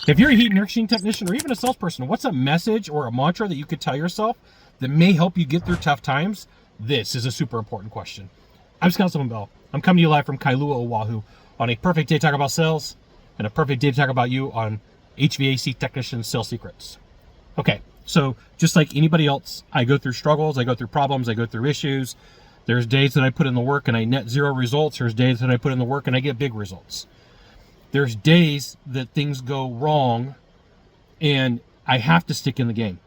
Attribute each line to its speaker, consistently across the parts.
Speaker 1: If you're a heat and air conditioning technician or even a salesperson, what's a message or a mantra that you could tell yourself that may help you get through tough times? This is a super important question. I'm Sylvan Bell. I'm coming to you live from Kailua, Oahu on a perfect day to talk about sales and a perfect day to talk about you on HVAC technician sales secrets. Okay, so just like anybody else, I go through struggles, I go through problems, I go through issues. There's days that I put in the work and I net zero results. There's days that I put in the work and I get big results. There's days that things go wrong and I have to stick in the game.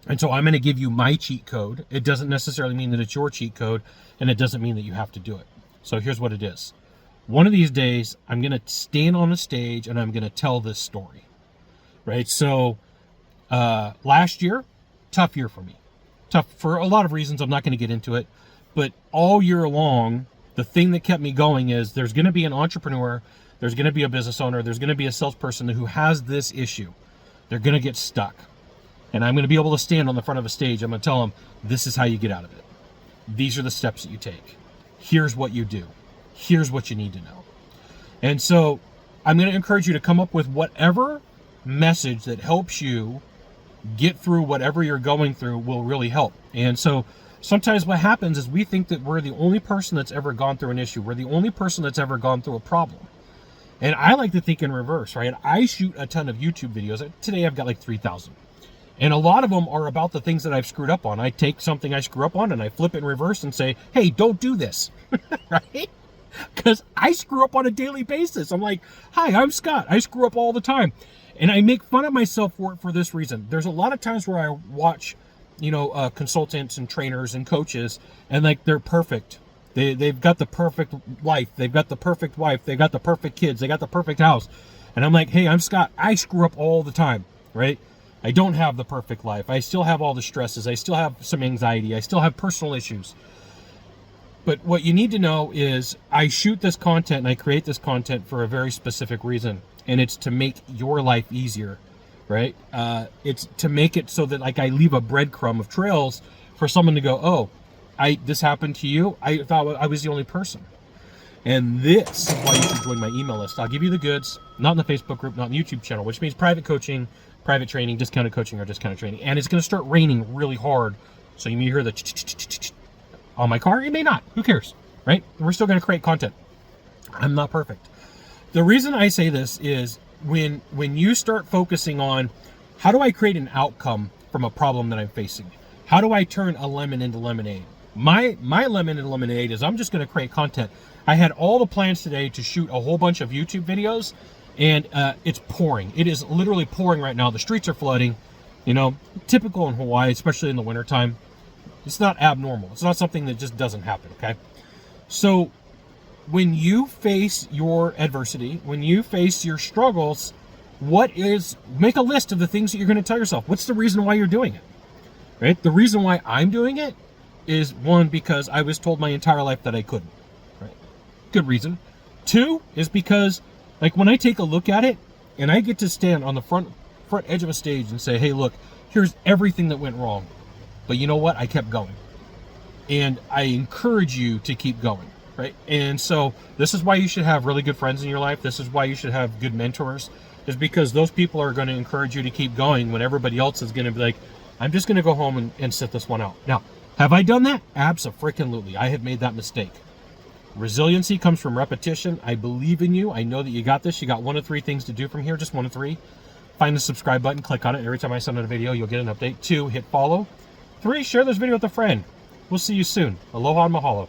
Speaker 1: And so I'm going to give you my cheat code. It doesn't necessarily mean that it's your cheat code, and it doesn't mean that you have to do it. So here's what it is. One of these days, I'm going to stand on a stage and I'm going to tell this story, right? So last year, tough year for me. Tough for a lot of reasons. I'm not going to get into it. But all year long, the thing that kept me going is there's going to be an entrepreneur, there's going to be a business owner, there's going to be a salesperson who has this issue. They're going to get stuck. And I'm going to be able to stand on the front of a stage. I'm going to tell them, this is how you get out of it. These are the steps that you take. Here's what you do. Here's what you need to know. And so I'm going to encourage you to come up with whatever message that helps you get through whatever you're going through will really help. And so sometimes what happens is we think that we're the only person that's ever gone through an issue. We're the only person that's ever gone through a problem. And I like to think in reverse, right? I shoot a ton of YouTube videos. Today I've got like 3,000. And a lot of them are about the things that I've screwed up on. I take something I screw up on and I flip it in reverse and say, hey, don't do this, right? Because I screw up on a daily basis. I'm like, hi, I'm Scott. I screw up all the time. And I make fun of myself for it for this reason. There's a lot of times where I watch, consultants and trainers and coaches, and like they're perfect. They've got the perfect life. They've got the perfect wife. They've got the perfect kids. They got the perfect house. And I'm like, hey, I'm Scott. I screw up all the time, right? I don't have the perfect life. I still have all the stresses. I still have some anxiety. I still have personal issues. But what you need to know is I shoot this content and I create this content for a very specific reason. And it's to make your life easier, right? It's to make it so that like I leave a breadcrumb of trails for someone to go, oh, this happened to you? I thought I was the only person. And this is why you should join my email list. I'll give you the goods, not in the Facebook group, not in the YouTube channel, which means private coaching, private training, discounted coaching, or discounted training. And it's going to start raining really hard. So you may hear the on my car. You may not. Who cares, right? We're still going to create content. I'm not perfect. The reason I say this is when you start focusing on how do I create an outcome from a problem that I'm facing? How do I turn a lemon into lemonade? My lemon into lemonade is I'm just going to create content. I had all the plans today to shoot a whole bunch of YouTube videos, and it's pouring. It is literally pouring right now. The streets are flooding, typical in Hawaii, especially in the wintertime. It's not abnormal. It's not something that just doesn't happen, okay? So when you face your adversity, when you face your struggles, make a list of the things that you're going to tell yourself. What's the reason why you're doing it, right? The reason why I'm doing it is, one, because I was told my entire life that I couldn't, right? Good reason. Two is because, like, when I take a look at it and I get to stand on the front edge of a stage and say, hey, look, here's everything that went wrong. But you know what? I kept going. And I encourage you to keep going, right? And so this is why you should have really good friends in your life. This is why you should have good mentors, is because those people are going to encourage you to keep going when everybody else is going to be like, I'm just going to go home and sit this one out. Now, have I done that? Abso-freaking-lutely. I have made that mistake. Resiliency comes from repetition. I believe in you. I know that you got this. You got one of three things to do from here, just one of three. Find the subscribe button, click on it. Every time I send out a video, you'll get an update. 2, hit follow. 3, share this video with a friend. We'll see you soon. Aloha and mahalo.